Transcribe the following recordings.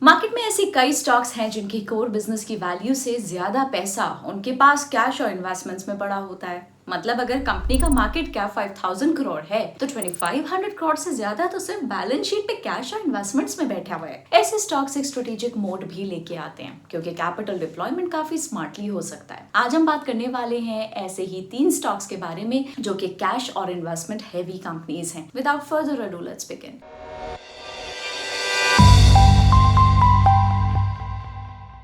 Market में ऐसी कई स्टॉक्स हैं जिनकी कोर बिजनेस की वैल्यू से ज्यादा पैसा उनके पास कैश और इन्वेस्टमेंट्स में पड़ा होता है। मतलब अगर कंपनी का मार्केट कैप 5000 करोड़ है तो 2500 करोड़ से ज्यादा तो सिर्फ बैलेंस शीट पे कैश और इन्वेस्टमेंट्स में बैठा हुआ है। ऐसे स्टॉक्स एक स्ट्रेटेजिक मोड भी लेके आते हैं क्योंकि कैपिटल डिप्लॉयमेंट काफी स्मार्टली हो सकता है। आज हम बात करने वाले हैं ऐसे ही 3 स्टॉक्स के बारे में जो कि कैश और इन्वेस्टमेंट हैवी कंपनीज हैं। Without further ado let's begin.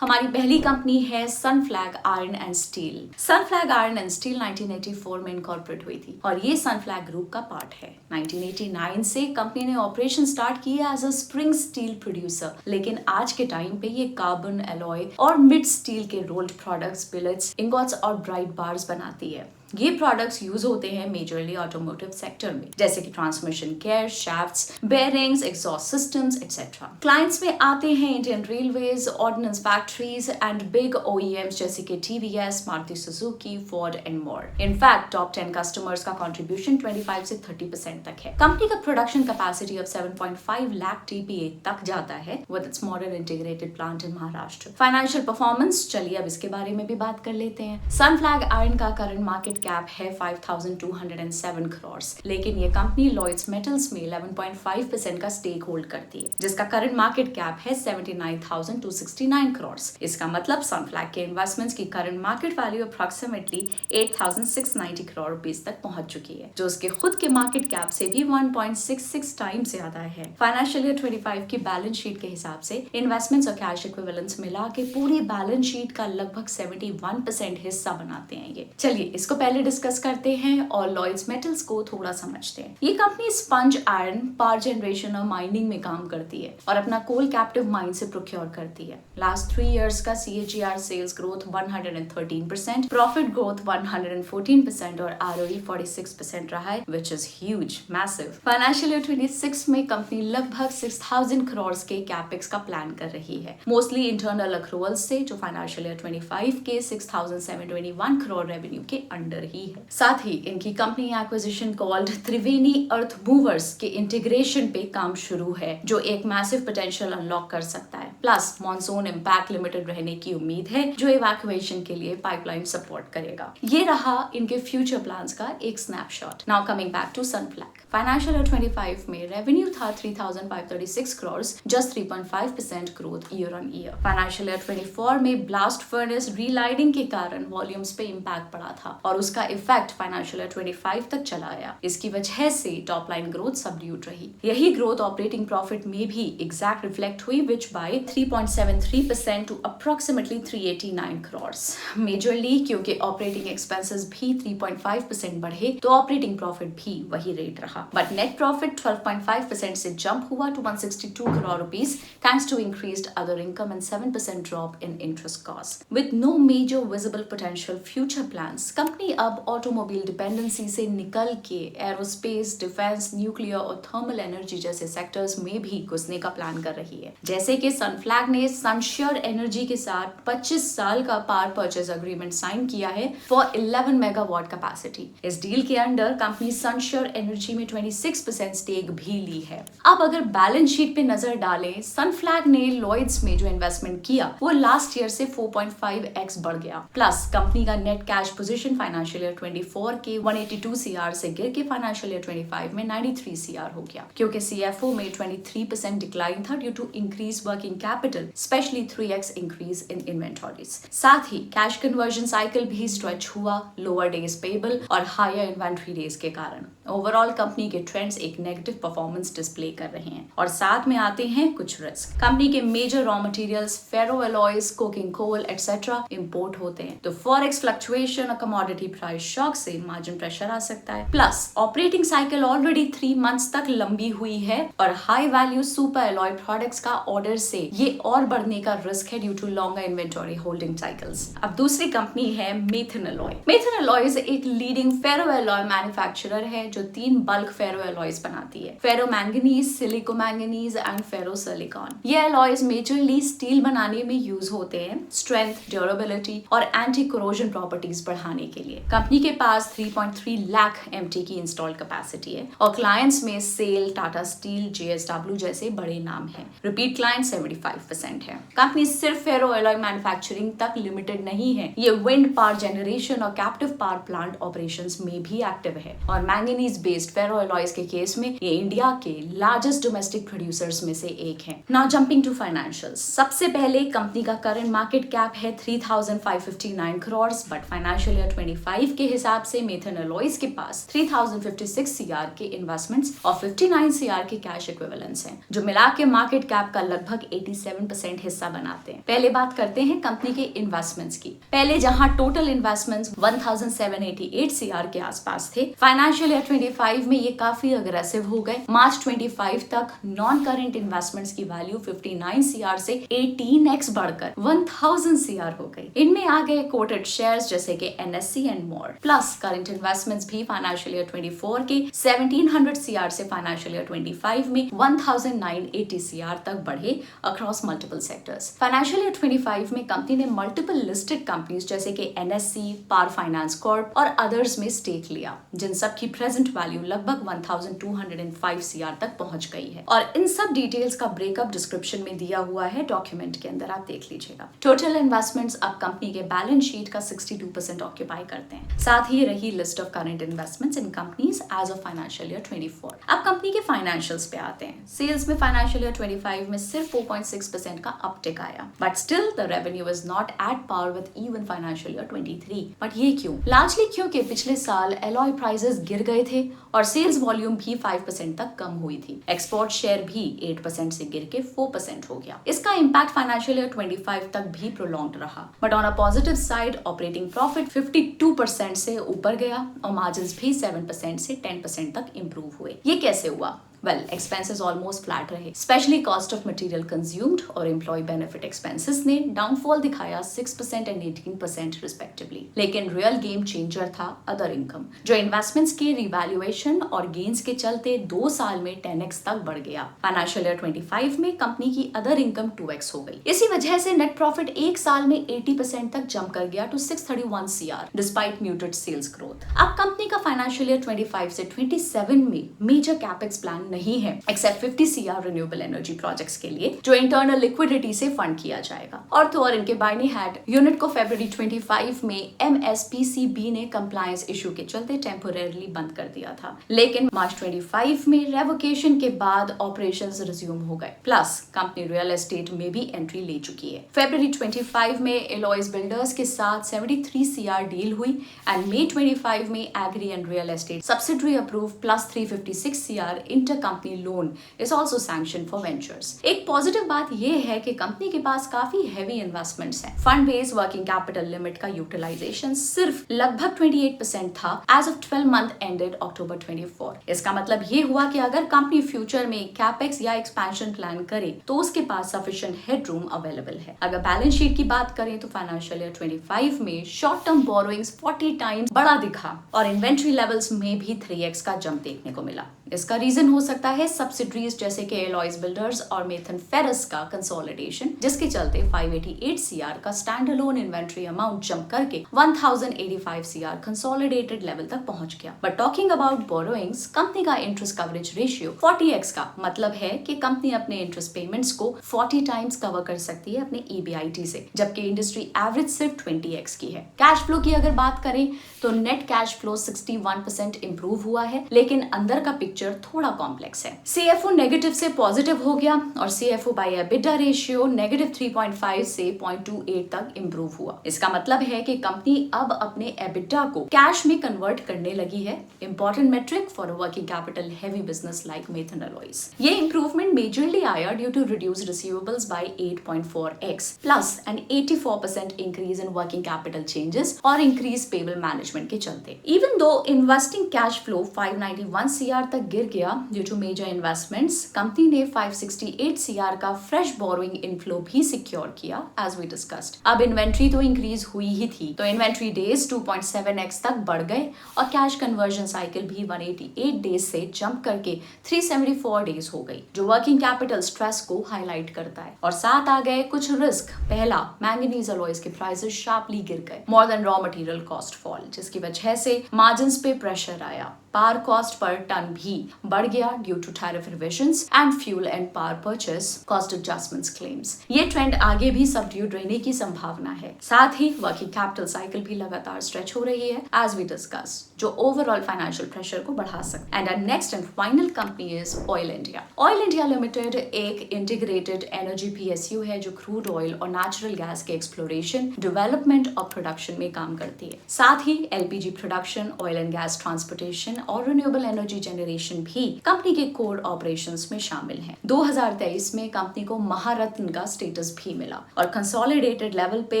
हमारी पहली कंपनी है Sunflag iron and steel. Sunflag iron and steel 1984 में इनकॉर्पोरेट हुई थी और ये सनफ्लैग ग्रुप का पार्ट है। 1989 से कंपनी ने ऑपरेशन स्टार्ट किया as a spring steel producer, लेकिन आज के टाइम पे ये कार्बन एलॉय और मिड स्टील के रोल्ड प्रोडक्ट्स, बिलेट्स, इंगॉट्स और ब्राइट बार्स बनाती है। ये प्रोडक्ट्स यूज होते हैं मेजरली ऑटोमोटिव सेक्टर में, जैसे कि transmission care, shafts, bearings, exhaust systems etcetera. Clients में आते हैं Indian railways, ordnance factories and big OEMs जैसे कि TVS, Maruti Suzuki, Ford and more. In fact top 10 customers का कंट्रीब्यूशन 25 से 30% तक है। कंपनी का production capacity of 7.5 lakh TPA तक जाता है with its modern integrated plant in Maharashtra. Financial performance, चलिए अब इसके बारे में भी बात कर लेते हैं। सनफ्लैग आयरन का करंट मार्केट कैप है 5207 करोड़, लेकिन ये कंपनी लॉयड्स मेटल्स में 11.5% का स्टेक होल्ड करती है, जिसका करंट मार्केट कैप है 79,269 करोड़। इसका मतलब सनफ्लैग के इन्वेस्टमेंट्स की current market value approximately 8,690 crore rupees तक पहुंच चुकी है, जो उसके खुद के मार्केट कैप से भी 1.66 टाइम्स ज्यादा है। फाइनेंशियल ईयर 25 की बैलेंस शीट के हिसाब से इन्वेस्टमेंट्स और कैश इक्विवेलेंट्स मिला के पूरी बैलेंस शीट का लगभग 71% हिस्सा बनाते हैं ये। चलिए इसको पहले डिस्कस करते हैं और लॉयड्स मेटल्स को थोड़ा समझते हैं। ये company sponge iron, power generation और माइनिंग में काम करती है और अपना कोल कैप्टिव माइन से प्रोक्योर करती है। लास्ट 3 इयर्स का CAGR sales growth 113%, profit growth 114% और ROE 46% रहा है, which is huge, massive. Financial year 26 में कंपनी लगभग 6000 करोड़ के कैपेक्स का प्लान कर रही है, मोस्टली इंटरनल अक्रूवल्स से, जो फाइनेंशियल ईयर 25 के 6721 करोड़ रेवेन्यू के अंडर ही है। साथ ही इनकी कंपनी एक्विजिशन कॉल्ड त्रिवेणी अर्थ मूवर्स के इंटीग्रेशन पे काम शुरू है, जो एक मैसिव पोटेंशियल अनलॉक कर सकता है। प्लस मॉनसून इम्पैक्ट लिमिटेड रहने की उम्मीद है, जो इवैक्यूएशन के लिए पाइपलाइन सपोर्ट करेगा। ये रहा इनके फ्यूचर प्लान्स का एक snapshot. Now coming back to Sunflag. Financial year 25 में रेवेन्यू था 3,536 crore, just 3.5% growth year on year. Financial year 24 में ब्लास्ट फर्नेस रीलाइटिंग के कारण वॉल्यूम्स पे इम्पैक्ट पड़ा था और उसका इफेक्ट फाइनेंशियल ईयर 25 तक चला आया। इसकी वजह से टॉप लाइन ग्रोथ सबड्यूट रही। यही ग्रोथ ऑपरेटिंग प्रॉफिट में भी एग्जैक्ट रिफ्लेक्ट हुई, which by 3.73% to approximately 389 crore. Majorly क्योंकि ऑपरेटिंग एक्सपेंसेस भी 3.5% बढ़े तो ऑपरेटिंग प्रॉफिट भी वही रेट रहा, बट नेट प्रॉफिट 12.5% से जंप हुआ to 162 crore rupees thanks to increased other income and 7% drop in interest cost. With no major visible potential future plans, company अब ऑटोमोबाइल डिपेंडेंसी से निकल के एरोस्पेस, डिफेंस, न्यूक्लियर और थर्मल एनर्जी जैसे sectors में भी घुसने का प्लान कर रही है। जैसे कि सनफ्लैग ने सनश्योर एनर्जी के साथ 25 साल का पावर परचेज अग्रीमेंट साइन किया है फॉर 11 मेगावाट कैपेसिटी। इस डील के अंडर कंपनी सनश्योर एनर्जी में 26% स्टेक भी ली है। अब अगर बैलेंस शीट पे नजर डालें, सनफ्लैग ने लॉयड्स में जो इन्वेस्टमेंट किया वो लास्ट ईयर से 4.5x बढ़ गया। प्लस कंपनी का net cash position financial year 24 के 182 CR से गिर के फाइनेंशियल ईयर 25 में 93 CR हो गया, क्योंकि CFO में 23% डिक्लाइन था due to increase working capital, specially 3x increase in inventories. साथ ही कैश कन्वर्जन साइकिल भी स्ट्रेच हुआ, लोअर डेज पेबल और हायर इन्वेंटरी डेज के कारण। ओवरऑल कंपनी के ट्रेंड्स एक नेगेटिव परफॉर्मेंस डिस्प्ले कर रहे हैं और साथ में आते हैं कुछ रिस्क। कंपनी के major raw materials, ferro alloys, coking coal etcetera import होते हैं, तो फॉरेक्स फ्लक्चुएशन और कमोडिटी प्राइस शॉक से मार्जिन प्रेशर आ सकता है। Plus operating cycle already 3 months तक लंबी हुई है और high value super alloy products का ऑर्डर से ये और बढ़ने का रिस्क है due to longer inventory holding cycles. अब दूसरी कंपनी है मेथन एलॉय। मेथन एलॉयज एक लीडिंग फेरो एलॉय मैन्युफैक्चरर है जो 3 बल्क फेरो एलॉयज बनाती है, ferro manganese, silico manganese and ferro silicon. ये एलॉयज मेजरली स्टील बनाने में यूज होते हैं, स्ट्रेंथ, ड्यूरेबिलिटी और एंटी कोरोजन प्रॉपर्टीज बढ़ाने के लिए। कंपनी के पास 3.3 लाख एमटी की इंस्टॉल्ड कैपेसिटी है और क्लाइंट्स में सेल, टाटा स्टील, जेएसडब्ल्यू जैसे बड़े नाम हैं। रिपीट क्लाइंट 75% है। कंपनी सिर्फ फेरो एलॉय मैन्युफैक्चरिंग तक लिमिटेड नहीं है, ये विंड पावर जनरेशन और कैप्टिव पावर प्लांट ऑपरेशंस में भी एक्टिव है और मैंगनीज बेस्ड फेरो एलॉयज के केस में ये इंडिया के लार्जेस्ट डोमेस्टिक प्रोड्यूसर्स में से एक है। Now jumping to financials. सबसे पहले कंपनी का करंट मार्केट कैप है 3,559 करोड़, बट फाइनेंशियल ईयर 25 के हिसाब से मेथन एलॉयज के पास 3,056 सीआर के इन्वेस्टमेंट्स और 59 सीआर के कैश इक्विवेलेंट्स हैं, जो मिला के मार्केट कैप का लगभग 87% हिस्सा बनाते हैं। पहले बात करते हैं कंपनी के इन्वेस्टमेंट्स की। पहले जहां टोटल इन्वेस्टमेंट्स 1,788 सीआर के आसपास थे, फाइनेंशियल ईयर 25 में ये काफी अग्रेसिव हो गए। मार्च 25 तक नॉन करंट इन्वेस्टमेंट्स की वैल्यू 59 सीआर से 18x बढ़कर 1000 सीआर हो गई। इनमें आ गए कोटेड शेयर्स जैसे कि NSC and more, plus current investments भी फाइनेंशियल ईयर 24 के 1700 सीआर से फाइनेंशियल ईयर 25 में 1980 सीआर तक बढ़े across multiple sectors. Financial year 25 में कंपनी ने मल्टीपल लिस्टेड कंपनीज जैसे कि एनएससी, पावर फाइनेंस कॉर्प और अदर्स में स्टेक लिया, जिन सब की प्रेजेंट वैल्यू लगभग 1205 सीआर तक पहुंच गई है और इन सब डिटेल्स का ब्रेकअप डिस्क्रिप्शन में दिया हुआ है, डॉक्यूमेंट के अंदर आप देख लीजिएगा। टोटल इन्वेस्टमेंट्स अब कंपनी के बैलेंस शीट का 62% ऑक्यूपाई करते हैं। साथ ही रही list of current investments in companies as of financial year 24। अब कंपनी के फाइनेंशियल्स पे आते हैं। सेल्स में फाइनेंशियल ईयर 25 में सिर्फ 4.6% का अपटिक आया, but still the revenue is not at power with even financial year 23। But ये क्यों? लार्जली क्योंकि पिछले साल एलॉय प्राइसेस गिर गए थे और सेल्स वॉल्यूम भी 5% तक कम हुई थी। एक्सपोर्ट शेयर भी 8% से गिर के 4% हो गया। इसका इम्पैक्ट फाइनेंशियल ईयर 25 तक भी प्रोलॉन्ग्ड रहा, but on a positive side operating profit 52% से ऊपर गया और मार्जिन्स भी 7% से 10% तक इंप्रूव हुए। ये कैसे हुआ? Well, expenses almost flat रहे, especially cost of material consumed और employee benefit expenses ने डाउनफॉल दिखाया 6% and 18% respectively। लेकिन रियल गेम चेंजर था अदर इनकम, जो इन्वेस्टमेंट्स के रिवैल्यूएशन और गेन्स के चलते 2 साल में 10x तक बढ़ गया। फाइनेंशियल ईयर 25 में कंपनी की अदर इनकम 2x हो गई। इसी वजह से नेट प्रॉफिट एक साल में 80% तक जंप कर गया to 631 CR despite muted sales growth. अब कंपनी का फाइनेंशियल ईयर 25 से 27 में मेजर कैपेक्स प्लान नहीं है, except 50 CR renewable energy projects के लिए, जो इंटरनल लिक्विडिटी से फंड किया जाएगा। और तो और इनके बाइनी हैड यूनिट को फरवरी 25 में एमएसपीसीबी ने कंप्लायंस इशू के चलते टेम्पोरेरली बंद कर दिया था, लेकिन मार्च 25 में रेवोकेशन के बाद ऑपरेशंस रिज्यूम हो गए। प्लस कंपनी रियल एस्टेट में भी एंट्री ले चुकी है। फरवरी 25 में एलॉयज बिल्डर्स के साथ 73 सीआर डील हुई एंड मई 25 में agri and real estate subsidiary approve plus 356 CR inter company loan is also sanction for ventures. एक पॉजिटिव बात यह है कि कंपनी के पास काफी हेवी इन्वेस्टमेंट्स हैं। Fund based working capital limit का यूटिलाइजेशन सिर्फ लगभग 28% था as of 12 month ended October 24। इसका मतलब ये हुआ कि अगर कंपनी फ्यूचर में कैपेक्स या एक्सपेंशन प्लान करे तो उसके पास सफिशिएंट हेडरूम अवेलेबल है। अगर बैलेंस शीट की बात करें तो फाइनेंशियल ईयर 25 में शॉर्ट टर्म बोरोइंग्स 40 टाइम्स बड़ा दिखा और इन्वेंट्री लेवल्स में भी 3x का जंप देखने को मिला। इसका रीजन हो सकता है सब्सिडरीज जैसे कि एलॉयज बिल्डर्स और मेथन फेरस का कंसोलिडेशन, जिसके चलते 588 सीआर का stand alone inventory amount jump करके 1085 सीआर कंसोलिडेटेड लेवल तक पहुंच गया। But talking about borrowings, company का इंटरेस्ट कवरेज रेशियो 40x का मतलब है कि कंपनी अपने इंटरेस्ट पेमेंट्स को 40 टाइम्स कवर कर सकती है अपने ईबीआईटी से, जबकि इंडस्ट्री एवरेज सिर्फ 20x की है। कैश फ्लो की अगर बात करें तो नेट कैश फ्लो 61% इंप्रूव हुआ है, लेकिन अंदर का पिक्चर थोड़ा कॉम्प्लेक्स है। सीएफओ नेगेटिव से पॉजिटिव हो गया और सीएफओ बाय एबिटा रेशियो -3.5 से 0.28 तक इंप्रूव हुआ। इसका मतलब है कि कंपनी अब अपने एबिटा को कैश में कन्वर्ट करने लगी है, important metric for a working capital heavy business like Maithan alloys. ये इंप्रूवमेंट मेजरली आया due to reduce receivables by 8.4x plus an 84% increase in working capital changes और इंक्रीज पेबल मैनेजमेंट के चलते। Even though investing cash flow 591 CR तक गिर गया due to major investments company ने 568 CR का फ्रेश बोरोइंग इनफ्लो भी secure किया एज वी डिस्कस्ड। अब इन्वेंट्री तो इंक्रीज हुई ही थी, तो इन्वेंट्री डेज 2.7x तक बढ़ गए और कैश कन्वर्जन साइकिल भी 188 डेज से जंप करके 374 डेज हो गई, जो वर्किंग कैपिटल स्ट्रेस को हाईलाइट करता है। और साथ आ गए कुछ रिस्क। पहला, मैंगनीज अलॉयज के प्राइसेस शार्पली गिर गए, more than raw material cost fall, जिसकी वजह से मार्जिन्स पे प्रेशर आया। पावर कॉस्ट पर टन भी बढ़ गया due to tariff revisions and fuel and power purchase cost adjustments claims. ये ट्रेंड आगे भी सबड्यूड रहने की संभावना है। साथ ही वर्किंग कैपिटल साइकिल भी लगातार स्ट्रेच हो रही है एज वी डिस्कस, जो ओवरऑल फाइनेंशियल प्रेशर को बढ़ा सकता है। And our next and final company is oil India. Oil India limited एक इंटीग्रेटेड एनर्जी पीएसयू है जो क्रूड ऑयल और नेचुरल गैस के एक्सप्लोरेशन, डेवलपमेंट और प्रोडक्शन में काम करती है। साथ ही LPG production, oil and gas transportation और रिन्यूएबल एनर्जी जनरेशन भी कंपनी के कोर ऑपरेशंस में शामिल हैं। 2023 में कंपनी को महारत्न का स्टेटस भी मिला और कंसोलिडेटेड लेवल पे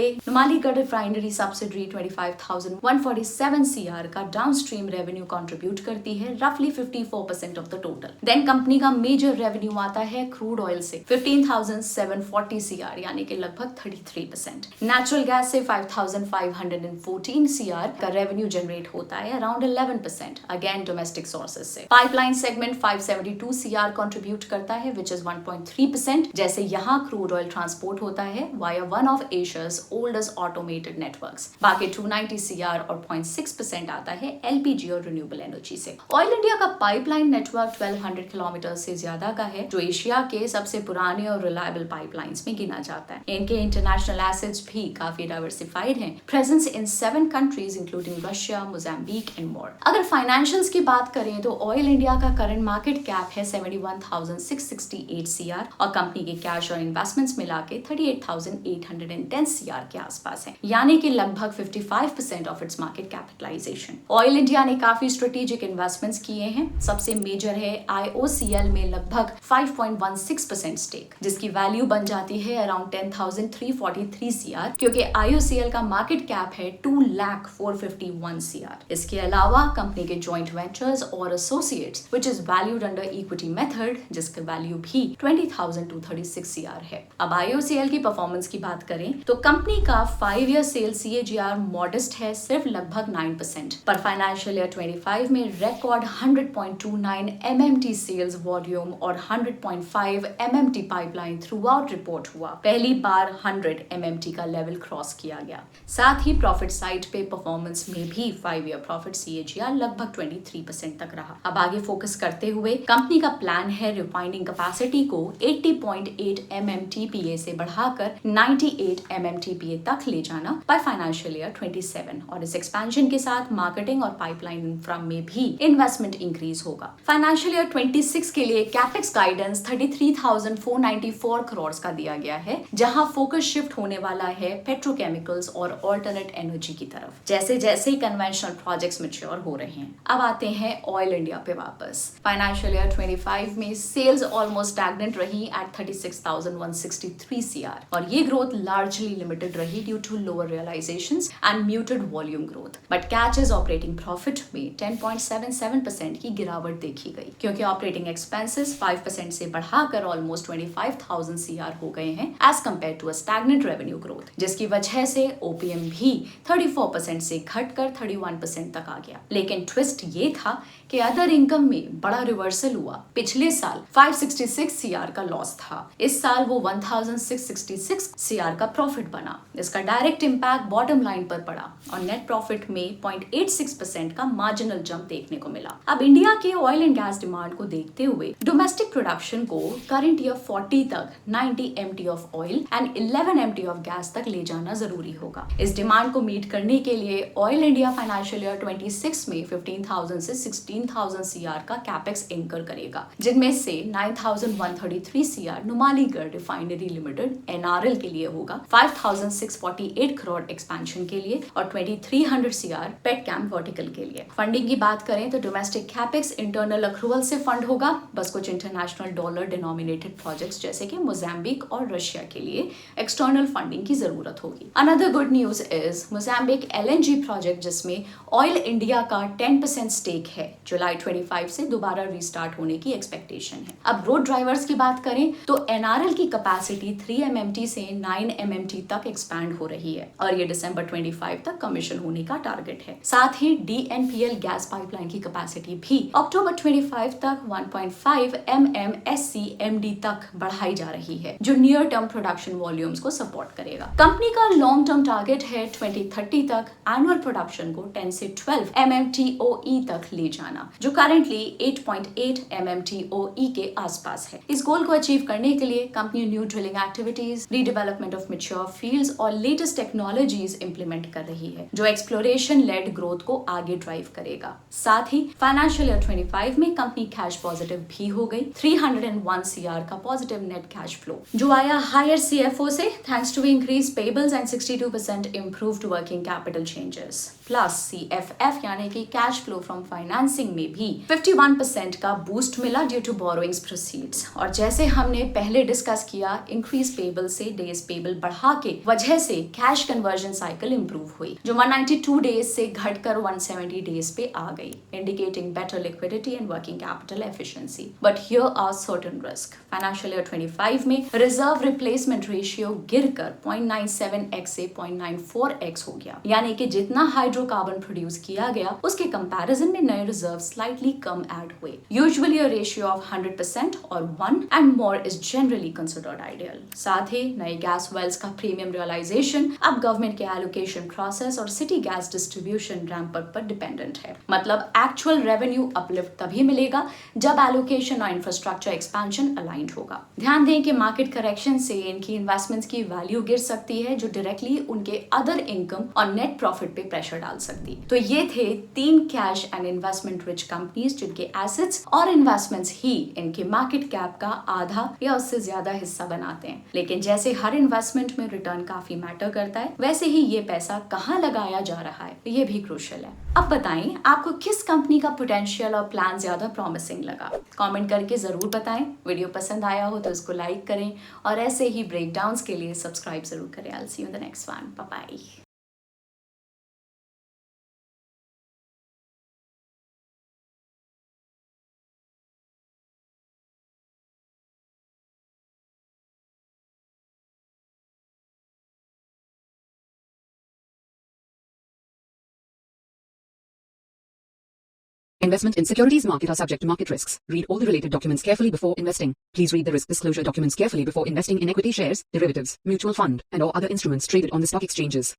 नुमालीगढ़ रिफाइनरी सब्सिडरी 25,147 सीआर का डाउनस्ट्रीम रेवेन्यू कंट्रीब्यूट करती है, रफली 54% of the total. Then company का मेजर रेवेन्यू आता है क्रूड ऑयल से 15,740 सीआर, यानी कि लगभग 33%। नेचुरल गैस से 5,514 सीआर का रेवेन्यू जनरेट होता है, अराउंड 11%, अगेन डोमेस्टिक सोर्सेज से। पाइपलाइन सेगमेंट 572 सीआर कंट्रीब्यूट करता है, विच इज 1.3%, जैसे यहाँ क्रूड ऑयल ट्रांसपोर्ट होता है via one of Asia's oldest automated networks. बाकी 290 सीआर और 0.6% आता है एलपीजी और रिन्यूएबल एनर्जी से। ऑयल इंडिया का पाइपलाइन नेटवर्क 1200 किलोमीटर से ज्यादा का है, जो एशिया के सबसे पुराने और रिलायबल पाइपलाइंस में गिना जाता है। इनके इंटरनेशनल एसेट्स भी काफी डाइवर्सिफाइड हैं, presence in 7 countries including Russia, Mozambique and more. अगर फाइनेंशियल्स की बात करें तो ऑयल इंडिया का करंट मार्केट कैप है 71,668 सीआर और कंपनी के कैश और इन्वेस्टमेंट्स मिला के 38,810 सीआर के आसपास है, यानी कि लगभग 55% of its market capitalization. Oil India ने काफी स्ट्रेटेजिक इन्वेस्टमेंट्स किए हैं। सबसे मेजर है आईओसीएल में लगभग 5.16% स्टेक, जिसकी वैल्यू बन जाती है अराउंड 10,343 सीआर, क्योंकि आईओसीएल का मार्केट कैप है 2,04,51 सीआर। इसके अलावा कंपनी के जॉइंट वेंचर्स और associates which is valued under equity method, जिसका वैल्यू भी 20,236 सीआर है। अब आईओसीएल की परफॉर्मेंस की बात करें तो कंपनी का 5 ईयर सेल सीएजीआर मॉडेस्ट है, सिर्फ लगभग 9%, पर फाइनेंशियल ईयर 25 में रिकॉर्ड 100.29 एमएमटी सेल्स वॉल्यूम और 100.5 MMT pipeline through out report हुआ। पहली बार 100 एमएमटी का लेवल क्रॉस किया गया। साथ ही प्रॉफिट साइड पे परफॉर्मेंस में भी 5 ईयर प्रॉफिट सीएजीआर लगभग 23% तक रहा। अब आगे फोकस करते हुए कंपनी का प्लान है रिफाइनिंग कैपेसिटी को 80.8 MMTPA से बढ़ाकर 98 MMTPA तक ले जाना बाय फाइनेंशियल ईयर 27, और इस एक्सपेंशन के साथ मार्केटिंग और पाइपलाइन इंफ्रा में भी इन्वेस्टमेंट इंक्रीज होगा। फाइनेंशियल ईयर 26 के लिए कैपेक्स गाइडेंस 33,494 करोड़ का दिया गया है, जहां फोकस शिफ्ट होने वाला है पेट्रोकेमिकल्स और ऑल्टरनेट एनर्जी की तरफ, जैसे जैसे कन्वेंशनल प्रोजेक्ट्स मैच्योर हो रहे हैं। अब आते हैं ऑयल इंडिया पे वापस। फाइनेंशियल ईयर 25 में सेल्स ऑलमोस्ट स्टैग्नेंट रही एट 36,163 सीआर, और ये ग्रोथ लार्जली लिमिटेड रही due to lower realisations and muted volume growth. But कैचेस ऑपरेटिंग प्रॉफिट में 10.77% की गिरावट देखी गई, क्योंकि ऑपरेटिंग एक्सपेंसेस 5% से बढ़ाकर ऑलमोस्ट 25,000 सीआर हो गए हैं as compare to a stagnant revenue growth, जिसकी वजह से ओपीएम भी 34% से घटकर 31% तक आ गया। लेकिन ट्विस्ट ये था कि अदर इनकम में बड़ा रिवर्सल हुआ। पिछले साल 566 सीआर का लॉस था, इस साल वो 1666 सीआर का प्रॉफिट बना। इसका डायरेक्ट इम्पैक्ट बॉटम लाइन पर पड़ा और नेट प्रॉफिट में 0.86% का मार्जिनल जंप देखने को मिला। अब इंडिया के ऑयल एंड गैस डिमांड को देखते हुए डोमेस्टिक प्रोडक्शन को करंट ईयर 40 तक 90 MT of oil and 11 MT of gas तक ले जाना जरूरी होगा। इस डिमांड को मीट करने के लिए ऑयल इंडिया फाइनेंशियल ईयर 26 में 15,000 से 16,000 सीआर का कैपेक्स इंकर करेगा, जिनमें से 9,133 CR Numaligarh refinery limited NRL के लिए होगा, 5,648 करोड़ एक्सपेंशन के लिए और 2,300 सीआर पेटकेम वर्टिकल के लिए। फंडिंग की बात करें तो डोमेस्टिक कैपेक्स इंटरनल अक्रूवल से फंड होगा, बस कुछ इंटरनेशनल डॉलर डिनोमिनेटेड प्रोजेक्ट्स जैसे कि मोजाम्बिक और रशिया के लिए एक्सटर्नल फंडिंग की जरूरत होगी। Another good news is Mozambique LNG project, जिसमें ऑयल इंडिया का 10% स्टेक है। जुलाई 25 से दोबारा रिस्टार्ट होने की एक्सपेक्टेशन है। अब रोड ड्राइवर्स की बात करें तो NRL की कैपेसिटी 3 MMT से 9 MMT तक एक्सपैंड हो रही है और ये दिसंबर 25 तक कमीशन होने का टारगेट है। साथ ही DNPL गैस पाइपलाइन की कैपेसिटी भी अक्टूबर 25 तक 1.5 MMSCMD तक बढ़ाई जा रही है, जो नियर टर्म प्रोडक्शन वॉल्यूम्स को सपोर्ट करेगा। कंपनी का लॉन्ग टर्म टारगेट है 2030 तक एनुअल प्रोडक्शन को 10 से 12 MMTOE तक ले जाना, जो करेंटली 8.8 MMTOE के आसपास है। इस गोल को अचीव करने के लिए company new drilling activities, redevelopment of mature fields और लेटेस्ट टेक्नोलॉजीज इंप्लीमेंट कर रही है, जो एक्सप्लोरेशन लेड ग्रोथ को आगे ड्राइव करेगा। साथ ही फाइनेंशियल ईयर 25 में कंपनी कैश पॉजिटिव भी हो गई, 301 CR का पॉजिटिव नेट कैश फ्लो, जो आया हायर CFO से thanks to increase payables and 62% improved working capital changes. Plus CFF यानी कि कैश फ्लो फ्रॉम फाइनेंसिंग में भी 51% का बूस्ट मिला ड्यू टू बोरोइंग्स प्रोसीड्स। और जैसे हमने पहले डिस्कस किया, इंक्रीज पेबल से डेज पेबल बढ़ा के वजह से कैश कन्वर्जन साइकिल इंप्रूव हुई, जो 192 डेज से घटकर 170 डेज पे आ गई, indicating better liquidity and working capital efficiency. But here are certain risk. Financial year 25 में रिजर्व रिप्लेसमेंट रेशियो गिरकर 0.97x से 0.94x हो गया, यानी कि जितना हाइड्रोकार्बन प्रोड्यूस किया गया उसके कंपैरिजन में नए रिजर्व स्लाइटली कम ऐड हुए। यूजुअली अ रेशियो ऑफ 100% और 1 and more is generally considered ideal. साथ ही नए गैस वेल्स का प्रीमियम रियलाइजेशन अब गवर्नमेंट के एलोकेशन प्रोसेस और city gas distribution ramp up पर डिपेंडेंट है। मतलब एक्चुअल रेवेन्यू अपलिफ्ट तभी मिलेगा जब एलोकेशन और इंफ्रास्ट्रक्चर एक्सपेंशन अलाइंड होगा। ध्यान दें कि मार्केट करेक्शन से इनकी इन्वेस्टमेंट्स की वैल्यू गिर सकती है, जो डायरेक्टली उनके अदर इनकम और नेट प्रॉफिट पे प्रेशर डाल सकती है। तो ये थे 3 cash and investment rich companies जिनके एसेट्स और इन्वेस्टमेंट्स ही इनके मार्केट कैप का आधा या उससे ज्यादा हिस्सा बनाते हैं। लेकिन जैसे हर इन्वेस्टमेंट में रिटर्न काफी मैटर करता है, वैसे ही ये पैसा कहाँ लगाया जा रहा है ये भी क्रूशियल है। अब बताएं आपको किस कंपनी का पोटेंशियल और प्लान ज्यादा प्रॉमिसिंग लगा। कमेंट करके जरूर बताएं। वीडियो पसंद आया हो तो इसको लाइक करें और ऐसे ही ब्रेकडाउन्स के लिए सब्सक्राइब जरूर करें। I'll see you in the next one. Bye bye. Investment in securities market are subject to market risks. Read all the related documents carefully before investing. Please read the risk disclosure documents carefully before investing in equity shares, derivatives, mutual fund, and or other instruments traded on the stock exchanges.